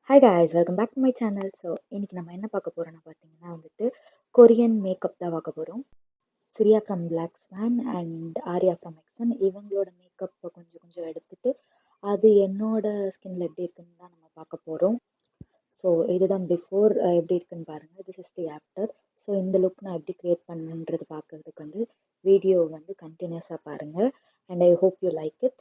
Hi guys welcome back to my channel. So இன்னைக்கு நம்ம என்ன பார்க்க போறோம்னு பார்த்தீங்கன்னா கொரியன் மேக்கப் தான் பார்க்க போகிறோம். Siriya from Black Swan and Arya from Exxon இவங்களோட மேக்கப்பை கொஞ்சம் கொஞ்சம் எடுத்துட்டு அது என்னோட ஸ்கின்ல எப்படி இருக்குன்னு தான் நம்ம பார்க்க போகிறோம். ஸோ இதுதான் பிஃபோர் எப்படி இருக்குன்னு பாருங்கள். This is the after. So இந்த லுக் நான் எப்படி க்ரியேட் பண்ணுன்றது பார்க்கறதுக்கு வீடியோ கண்டினியூஸாக பாருங்கள் and I hope you like it.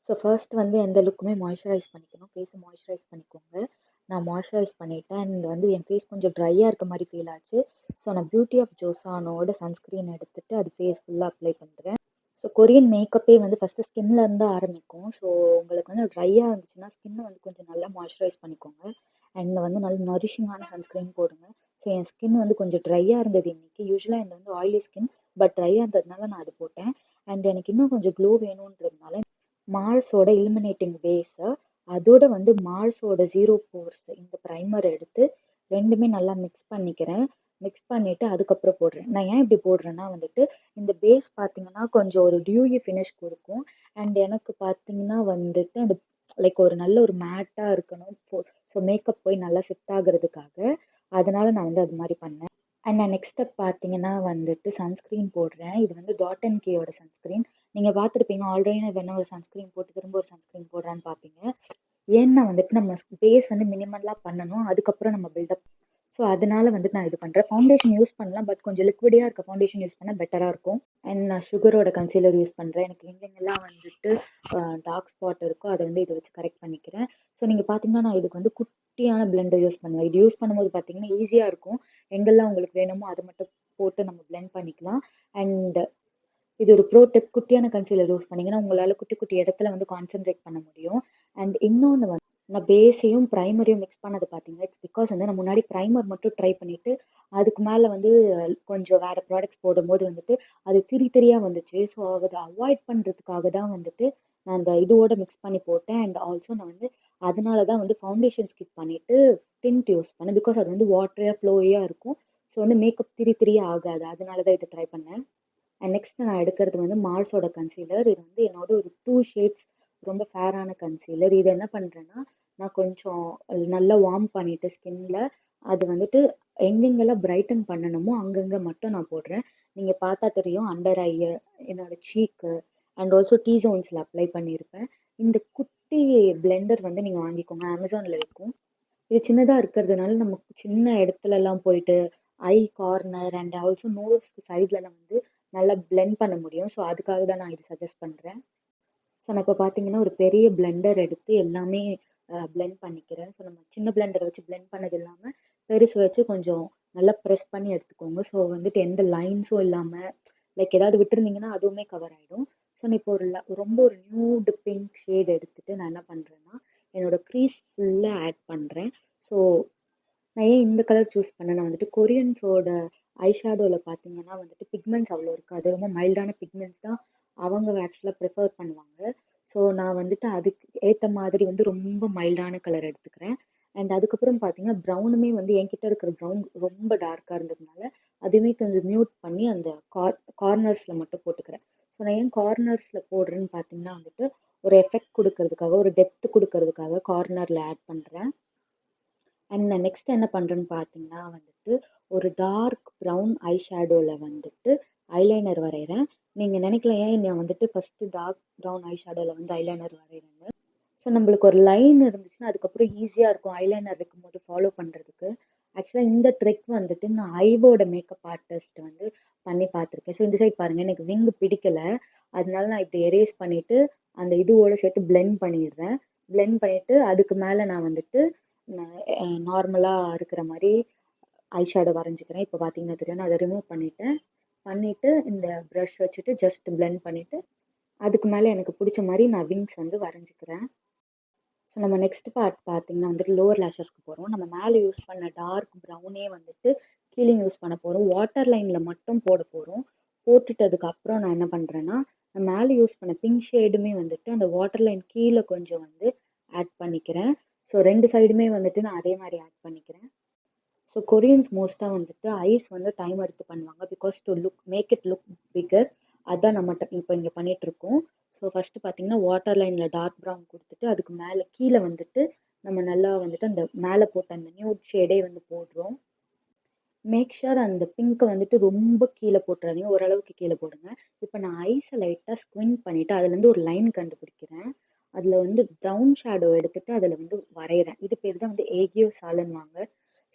So first எந்த லுக்குமே மாய்ஸ்சரைஸ் பண்ணிக்கணும். ஃபேஸை மாய்ஸ்சரைஸ் பண்ணிக்கோங்க. நான் மாய்ஸ்சரைஸ் பண்ணிட்டேன் அண்ட் என் ஃபேஸ் கொஞ்சம் ட்ரையாக இருக்க மாதிரி ஃபீல் ஆச்சு. ஸோ நான் பியூட்டி ஆஃப் ஜோசானோட சன்ஸ்க்ரீன் எடுத்துட்டு அது ஃபேஸ் ஃபுல்லாக அப்ளை பண்ணுறேன். ஸோ கொரியன் மேக்கப்பே ஃபஸ்ட்டு ஸ்கின்ல இருந்து ஆரம்பிக்கும். ஸோ உங்களுக்கு ட்ரையாக இருந்துச்சுன்னா ஸ்கின்னை கொஞ்சம் நல்லா மாய்ஸ்சரைஸ் பண்ணிக்கோங்க அண்ட் நல்ல நரிஷிங்கான சன்ஸ்க்ரீன் போடுங்க. ஸோ என் ஸ்கின் கொஞ்சம் ட்ரையாக இருந்தது இன்னைக்கு. யூஸ்வலாக எனக்கு ஆயிலி ஸ்கின், பட் ட்ரையாக இருந்ததுனால நான் அது போட்டேன். அண்ட் எனக்கு இன்னும் கொஞ்சம் க்ளோ வேணுன்றதுனால மார்ஸோட இலுமினேட்டிங் பேஸை அதோட மார்ஸோட ஜீரோ போர்ஸ் இந்த ப்ரைமர் எடுத்து ரெண்டுமே நல்லா மிக்ஸ் பண்ணிக்கிறேன். மிக்ஸ் பண்ணிட்டு அதுக்கப்புறம் போடுறேன். நான் ஏன் இப்படி போடுறேன்னா இந்த பேஸ் பார்த்தீங்கன்னா கொஞ்சம் ஒரு டியூயி ஃபினிஷ் கொடுக்கும். அண்ட் எனக்கு பார்த்தீங்கன்னா அந்த லைக் ஒரு நல்ல ஒரு மேட்டாக இருக்கணும். ஸோ மேக்கப் போய் நல்லா செட் ஆகுறதுக்காக அதனால நான் அது மாதிரி பண்ணேன். அண்ட் நான் நெக்ஸ்ட் ஸ்டெப் பார்த்தீங்கன்னா சன்ஸ்க்ரீன் போடுறேன். இது டாட் அண்ட் கேயோட சன்ஸ்க்ரீன். நீங்கள் பார்த்துருப்பீங்க ஆல்ரெடி நான் ஒரு சன்ஸ்க்ரீன் போட்டு திரும்ப ஒரு சன்ஸ்க்ரீன் போடுறான்னு பார்ப்பீங்க. ஏன்னா நம்ம பேஸ் மினிமலாக பண்ணணும், அதுக்கப்புறம் நம்ம பில்டப். ஸோ அதனால நான் இது பண்ணுறேன். ஃபவுண்டேஷன் யூஸ் பண்ணலாம், பட் கொஞ்சம் லிக்விடியாக இருக்க ஃபவுண்டேஷன் யூஸ் பண்ணால் பெட்டராக இருக்கும். அண்ட் நான் சுகரோட கன்சீலர் யூஸ் பண்ணுறேன். எனக்கு எங்கெங்கெல்லாம் டார்க் ஸ்பாட் இருக்கோ அதை இதை வச்சு கரெக்ட் பண்ணிக்கிறேன். ஸோ நீங்கள் பார்த்தீங்கன்னா நான் இதுக்கு குட்டியான பிளெண்டர் யூஸ் பண்ணுவேன். இது யூஸ் பண்ணும்போது பார்த்தீங்கன்னா ஈஸியாக இருக்கும். எங்கெல்லாம் உங்களுக்கு வேணுமோ அதை மட்டும் போட்டு நம்ம பிளெண்ட் பண்ணிக்கலாம். அண்ட் இது ஒரு ப்ரோ டிப். குட்டியான கன்சீலர் யூஸ் பண்ணீங்கன்னா உங்களால் குட்டி குட்டி இடத்துல கான்சென்ட்ரேட் பண்ண முடியும். அண்ட் இன்னொன்று நான் பேஸையும் ப்ரைமரையும் மிக்ஸ் பண்ணது பார்த்தீங்கன்னா இட்ஸ் பிகாஸ் நான் முன்னாடி ப்ரைமர் மட்டும் ட்ரை பண்ணிவிட்டு அதுக்கு மேலே கொஞ்சம் வேறு ப்ராடக்ட்ஸ் போடும்போது அது திரியாக வந்துச்சு. ஸோ அதை அவாய்ட் பண்ணுறதுக்காக தான் நான் அந்த இதோட மிக்ஸ் பண்ணி போட்டேன். அண்ட் ஆல்சோ நான் அதனால தான் ஃபவுண்டேஷன் ஸ்கிப் பண்ணிவிட்டு டிண்ட் யூஸ் பண்ணேன். பிகாஸ் அது வாட்டரியாக ஃப்ளோயாக இருக்கும். ஸோ மேக்கப் திரியாக ஆகாது. அதனால தான் இதை ட்ரை பண்ணேன். அண்ட் நெக்ஸ்ட் நான் எடுக்கிறது மார்ஸோட கன்சீலர். இது என்னோட ஒரு 2 ஷேட்ஸ் ரொம்ப ஃபேரான கன்சீலர். இது என்ன பண்ணுறேன்னா நான் கொஞ்சம் நல்லா வார்ம் பண்ணிவிட்டு ஸ்கின்ல அது எங்கெங்கெல்லாம் பிரைட்டன் பண்ணணுமோ அங்கங்கே மட்டும் நான் போடுறேன். நீங்கள் பார்த்தா தெரியும் அண்டர் ஐ, என்னோட சீக்கு அண்ட் ஆல்சோ டீ ஜோன்ஸில் அப்ளை பண்ணியிருப்பேன். இந்த குட்டி பிளெண்டர் நீங்கள் வாங்கிக்கோங்க, அமேசானில் இருக்கும். இது சின்னதாக இருக்கிறதுனால நமக்கு சின்ன இடத்துலலாம் போயிட்டு ஐ கார்னர் அண்ட் ஆல்சோ நோஸ் சைட்லலாம் நல்லா பிளெண்ட் பண்ண முடியும். ஸோ அதுக்காக தான் நான் இது சஜஸ்ட் பண்ணுறேன். ஸோ நான் இப்போ பார்த்தீங்கன்னா ஒரு பெரிய பிளெண்டர் எடுத்து எல்லாமே பிளெண்ட் பண்ணிக்கிறேன். ஸோ நம்ம சின்ன பிளெண்டரை வச்சு பிளெண்ட் பண்ணது இல்லாமல் பெருசு வச்சு கொஞ்சம் நல்லா ப்ரெஸ் பண்ணி எடுத்துக்கோங்க. ஸோ எந்த லைன்ஸும் இல்லாமல் லைக் ஏதாவது விட்டுருந்தீங்கன்னா அதுவுமே கவர் ஆகிடும். ஸோ நான் இப்போ ரொம்ப ஒரு நியூடு பிங்க் ஷேட் எடுத்துகிட்டு நான் என்ன பண்ணுறேன்னா என்னோட க்ரீஸ் ஃபுல்லாக ஆட் பண்ணுறேன். ஸோ நான் ஏன் இந்த கலர் சூஸ் பண்ணேன்னா கொரியன்ஸோட ஐ ஷேடோவில் பார்த்தீங்கன்னா பிக்மெண்ட்ஸ் அவ்வளோ இருக்காது. ரொம்ப மைல்டான பிக்மெண்ட்ஸ் தான் அவங்க ஆக்சுவலாக ப்ரிஃபர் பண்ணுவாங்க. ஸோ நான் அதுக்கு ஏற்ற மாதிரி ரொம்ப மைல்டான கலர் எடுத்துக்கிறேன். அண்ட் அதுக்கப்புறம் பார்த்தீங்கன்னா ப்ரௌனுமே என்கிட்ட இருக்கிற ப்ரௌன் ரொம்ப டார்க்காக இருந்ததுனால அதுவுமே கொஞ்சம் மியூட் பண்ணி அந்த கார்னர்ஸில் மட்டும் போட்டுக்கிறேன். ஸோ நான் ஏன் கார்னர்ஸில் போடுறேன்னு பார்த்தீங்கன்னா ஒரு எஃபெக்ட் கொடுக்கறதுக்காக, ஒரு டெப்த் கொடுக்கறதுக்காக கார்னரில் ஆட் பண்ணுறேன். அண்ட் நான் நெக்ஸ்ட் என்ன பண்ணுறேன்னு பார்த்தீங்கன்னா ஒரு டார்க் ப்ரௌன் ஐ ஷேடோவில் ஐலைனர் வரைகிறேன். நீங்கள் நினைக்கலாம் ஏன் நான் ஃபஸ்ட்டு டார்க் ப்ரௌன் ஐ ஷேடோவில் ஐலைனர் வரைகிறேன்னு. ஸோ நம்மளுக்கு ஒரு லைன் இருந்துச்சுன்னா அதுக்கப்புறம் ஈஸியாக இருக்கும் ஐலைனர் வைக்கும்போது ஃபாலோ பண்ணுறதுக்கு. ஆக்சுவலாக இந்த ட்ரிக் நான் ஐவோட மேக்கப் ஆர்டிஸ்ட் பண்ணி பார்த்துருக்கேன். ஸோ இந்த சைட் பாருங்கள், எனக்கு விங்கு பிடிக்கலை. அதனால நான் இப்படி எரேஸ் பண்ணிவிட்டு அந்த இதுவோடு சேர்த்து பிளெண்ட் பண்ணிடுறேன். பிளெண்ட் பண்ணிவிட்டு அதுக்கு மேலே நான் நார்மலாக இருக்கிற மாதிரி ஐ ஷேடோ வரைஞ்சிக்கிறேன். இப்போ பார்த்தீங்கன்னா தெரியும் நான் அதை ரிமூவ் பண்ணிவிட்டு இந்த ப்ரஷ் வச்சுட்டு ஜஸ்ட் பிளெண்ட் பண்ணிவிட்டு அதுக்கு மேலே எனக்கு பிடிச்ச மாதிரி நான் விங்ஸ் வரைஞ்சிக்கிறேன். ஸோ நம்ம நெக்ஸ்ட் பார்ட் பார்த்தீங்கன்னா லோவர் லேஷஸ்க்கு போகிறோம். நம்ம மேலே யூஸ் பண்ண டார்க் ப்ரௌனே கீழே யூஸ் பண்ண போகிறோம். வாட்டர் லைனில் மட்டும் போட போகிறோம். போட்டுட்டதுக்கு அப்புறம் நான் என்ன பண்ணுறேன்னா நான் மேலே யூஸ் பண்ண பிங்க் ஷேடுமே அந்த வாட்டர் லைன் கீழே கொஞ்சம் ஆட் பண்ணிக்கிறேன். ஸோ 2 சைடுமே நான் அதே மாதிரி ஆட் பண்ணிக்கிறேன். ஸோ கொரியன்ஸ் மோஸ்ட்டாக ஐஸ் டைம் எடுத்து பண்ணுவாங்க. Because to make it look bigger. அதான் நம்ம இப்போ இங்கே பண்ணிகிட்ருக்கோம். ஸோ ஃபர்ஸ்ட்டு பார்த்தீங்கன்னா, வாட்டர் லைன்ல டார்க் ப்ரவுன் குடுத்துட்டு, அதுக்கு மேல கீழ வந்துட்டு நம்ம நல்லா வந்துட்டு அந்த மேல போட்ட அந்த நியூட் ஷேடே வந்து போடுறோம். மேக் ஷூர் அந்த பிங்க்க வந்துட்டு ரொம்ப கீழ போட்டுறாதீங்க. ஓரளவுக்கு கீழ போடுங்க. இப்ப நான் ஐஸ லைட்டா ஸ்குயிண்ட் பண்ணிட்டு, அதுலேருந்து ஒரு லைன் கண்டுபிடிக்கிறேன். அதுல வந்து ப்ரவுன் ஷேடோ எடுத்துட்டு அதுல வந்து வரையறேன். இது பேரு தான் வந்து ஏகியோ சாலன்வாங்க.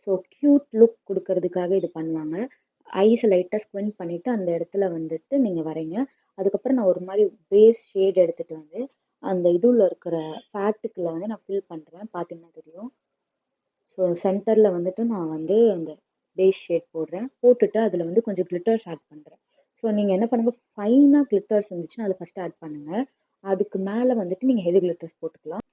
ஸோ கியூட் லுக் குடுக்கறதுக்காக இது பண்ணுவாங்க. ஐஸ லைட்டா ஸ்குயிண்ட் பண்ணிட்டு, அந்த இடத்துல வந்துட்டு நீங்க வரைங்க. அதுக்கப்புறம் நான் ஒரு மாரி பேஸ் ஷேட் எடுத்துட்டு வந்து, அந்த இதுல இருக்கிற ஃபேட்டுக்குள்ள வந்து நான் ஃபில் பண்றேன். பார்த்தீங்கன்னா தெரியும். ஸோ சென்டர்ல வந்துட்டு நான் வந்து அந்த பேஸ் ஷேட் போடுறேன். போட்டுட்டு அதில வந்து கொஞ்சம் கிளிட்டர்ஸ் ஆட் பண்றேன். ஸோ நீங்க என்ன பண்ணுங்க, ஃபைனா கிளிட்டர்ஸ் இருந்துச்சுன்னா, அத ஃபர்ஸ்ட்டு ஆட் பண்ணுங்க. அதுக்கு மேல வந்துட்டு நீங்க ஹெவி கிளிட்டர்ஸ் போட்டுக்கலாம்.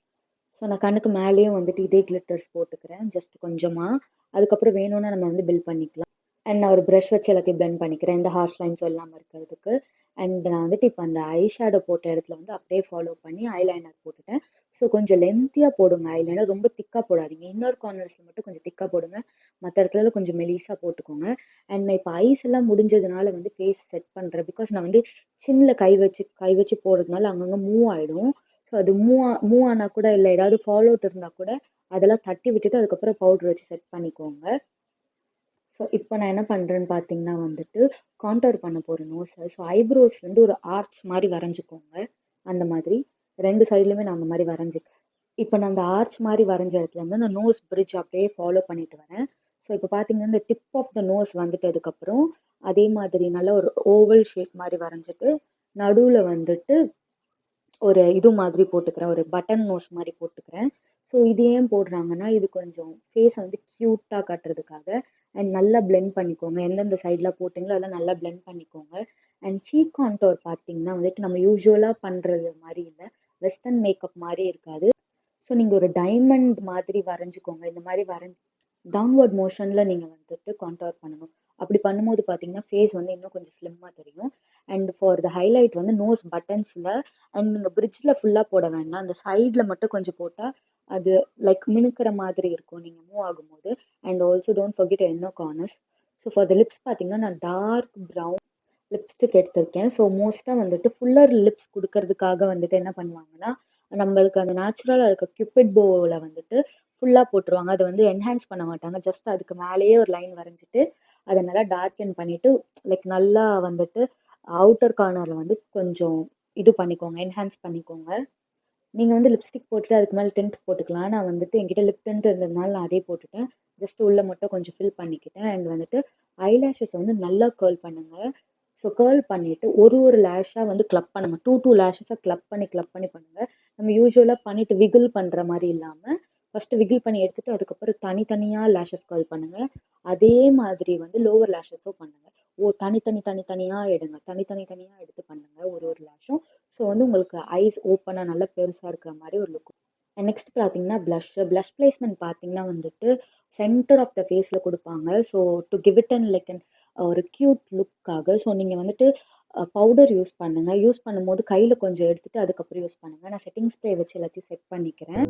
ஸோ நான் கண்ணுக்கு மேலேயும் வந்துட்டு இதே கிளிட்டர்ஸ் போட்டுக்கிறேன். ஜஸ்ட் கொஞ்சமா. அதுக்கப்புறம் வேணும்னா நம்ம வந்து பில்ட் பண்ணிக்கலாம். அண்ட் நான் ஒரு ப்ரஷ் வச்சு எல்லாத்தையும் பிளெண்ட் பண்ணிக்கிறேன். எந்த ஹார்ஷ் லைன்ஸும் இல்லாம இருக்கிறதுக்கு. அண்ட் நான் வந்துட்டு இப்ப அந்த ஐ ஷேடோ போட்ட இடத்துல வந்து அப்படியே ஃபாலோ பண்ணி ஐலைனர் போட்டுட்டேன். ஸோ கொஞ்சம் லென்த்தியா போடுங்க ஐலைனர். ரொம்ப திக்கா போடாதீங்க. இன்னர் கார்னர்ஸ்ல மட்டும் கொஞ்சம் திக்கா போடுங்க. மத்த இடத்துலலாம் கொஞ்சம் மெலிசா போட்டுக்கோங்க. அண்ட் நான் இப்ப ஐஸ் எல்லாம் முடிஞ்சதுனால வந்து ஃபேஸ் செட் பண்றேன். பிகாஸ் நான் வந்து சின்ல கை வச்சு போடுறதுனால அங்கங்க மூவ் ஆயிடும். ஸோ அது மூவ் ஆனா கூட இல்ல ஏதாவது ஃபால் அவுட் இருந்தா கூட அதெல்லாம் தட்டி விட்டுட்டு அதுக்கப்புறம் பவுடர் வச்சு செட் பண்ணிக்கோங்க. ஸோ இப்போ நான் என்ன பண்றேன்னு பார்த்தீங்கன்னா வந்துட்டு, கான்டோர் பண்ண போறேன் நோஸ. ஸோ ஐப்ரோஸ் வந்து ஒரு ஆர்ச் மாரி வரைஞ்சுக்கோங்க. அந்த மாதிரி. 2 சைட்லயுமே நான் அந்த மாரி வரைஞ்சுக்கிறேன். இப்போ நான் அந்த ஆர்ச் மாரி வரைஞ்ச இடத்துல இருந்து நான் நோஸ் பிரிட்ஜ் அப்படியே ஃபாலோ பண்ணிட்டு வரேன். ஸோ இப்போ பார்த்தீங்கன்னா, இந்த டிப் ஆஃப் த நோஸ் வந்துட்டதுக்கப்புறம், அதே மாதிரி நல்ல ஒரு ஓவல் ஷேப் மாரி வரைஞ்சுட்டு, நடுவுல வந்துட்டு ஒரு இது மாதிரி போட்டுக்கிறேன். ஒரு பட்டன் நோஸ் மாரி போட்டுக்கிறேன். ஸோ இது ஏன் போடுறாங்கன்னா, இது கொஞ்சம் ஃபேஸ வந்து கியூட்டா காட்டுறதுக்காக. அண்ட் நல்லா பிளெண்ட் பண்ணிக்கோங்க. எந்தெந்த சைட்ல போட்டீங்களோ அதெல்லாம் நல்லா பிளெண்ட் பண்ணிக்கோங்க. அண்ட் சீக் கான்டோர் பார்த்தீங்கன்னா வந்துட்டு, நம்ம யூசுவலா பண்றது மாரி இல்ல. வெஸ்டர்ன் மேக்கப் மாரி இருக்காது. ஸோ நீங்க ஒரு டைமண்ட் மாதிரி வரைஞ்சுக்கோங்க. இந்த மாரி வரைஞ்சு டவுன்வர்ட் மோஷன்ல நீங்க வந்துட்டு கான்டோர் பண்ணணும். அப்படி பண்ணும்போது பார்த்தீங்கன்னா, ஃபேஸ் வந்து இன்னும் கொஞ்சம் ஸ்லிம்மா தெரியும். அண்ட் ஃபார் த ஹைலைட் வந்து நோஸ் பட்டன்ஸ்ல அண்ட் நீங்க பிரிட்ஜ்ல ஃபுல்லா போட வேண்டாம். அந்த சைட்ல மட்டும் கொஞ்சம் போட்டா, அது லைக் மினுக்குற மாதிரி இருக்கும் நீங்க மூவ் ஆகும்போது. And also don't forget your inner corners. So for the lips பார்த்தீங்கன்னா, நான் டார்க் ப்ரவுன் லிப்ஸ்டிக் எடுத்திருக்கேன். ஸோ மோஸ்ட்டா வந்துட்டு ஃபுல்லர் லிப்ஸ் குடுக்கறதுக்காக வந்துட்டு என்ன பண்ணுவாங்கன்னா, நம்மளுக்கு அந்த நேச்சுரலா இருக்க கியூபிட் போல வந்துட்டு ஃபுல்லா போட்டுருவாங்க. அத வந்து என்ஹான்ஸ் பண்ண மாட்டாங்க. ஜஸ்ட் அதுக்கு மேலேயே ஒரு லைன் வரைஞ்சுட்டு, அத நல்லா டார்க்கன் பண்ணிட்டு, லைக் நல்லா வந்துட்டு அவுட்டர் கார்னர்ல வந்து கொஞ்சம் இது பண்ணிக்கோங்க, என்ஹான்ஸ் பண்ணிக்கோங்க. நீங்க வந்து லிப்ஸ்டிக் போட்டுட்டு அதுக்கு மேல டிண்ட் போட்டுக்கலாம். நான் வந்துட்டு என்கிட்ட லிப் டிண்ட் இருந்ததுனால நான் அதே போட்டுட்டேன். ஜஸ்ட் உள்ள மட்டும் கொஞ்சம் ஃபில் பண்ணிக்கிட்டேன். அண்ட் வந்துட்டு ஐலாஷஸ் வந்து நல்லா கர்ல் பண்ணுங்க. ஸோ கர்ல் பண்ணிட்டு ஒரு லேஷா வந்து கிளப் பண்ணுங்க. 2 லேஷஸா கிளப் பண்ணி பண்ணுங்க. நம்ம யூசுவலா பண்ணிட்டு விகில் பண்ற மாரி இல்லாம, ஃபர்ஸ்ட் விகில் பண்ணி எடுத்துட்டு அதுக்கப்புறம் தனித்தனியா லேஷஸ் கர்ல் பண்ணுங்க. அதே மாதிரி வந்து லோவர் லேஷஸும் பண்ணுங்க. தனித்தனியா எடுங்க. தனித்தனியா எடுத்து பண்ணுங்க ஒரு லேஷும். ஸோ வந்து உங்களுக்கு ஐஸ் ஓப்பனா நல்லா பெருசா இருக்கிற மாரி ஒரு லுக். நெக்ஸ்ட் பார்த்தீங்கன்னா பிளஷ் பிளேஸ்மென்ட் பார்த்தீங்கன்னா வந்துட்டு சென்டர் ஆஃப் த ஃபேஸ்ல குடுப்பாங்க. So to give it an like an ஒரு கியூட் லுக்காக. ஸோ நீங்க வந்துட்டு பவுடர் யூஸ் பண்ணுங்க. யூஸ் பண்ணும்போது கையில கொஞ்சம் எடுத்துட்டு அதுக்கப்புறம் யூஸ் பண்ணுங்க. நான் செட்டிங் ஸ்ப்ரே வச்சு எல்லாத்தையும் செட் பண்ணிக்கிறேன்.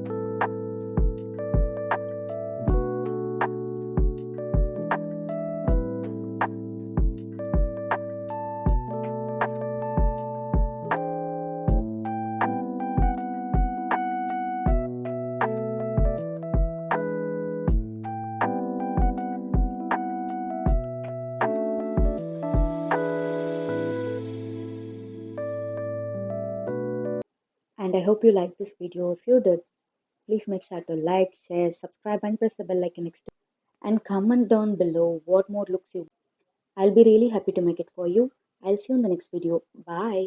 And I hope you liked this video. If you did, please make sure to like, share, subscribe, and press the bell icon next to it. And comment down below what more looks you. I'll be really happy to make it for you. I'll see you in the next video. Bye.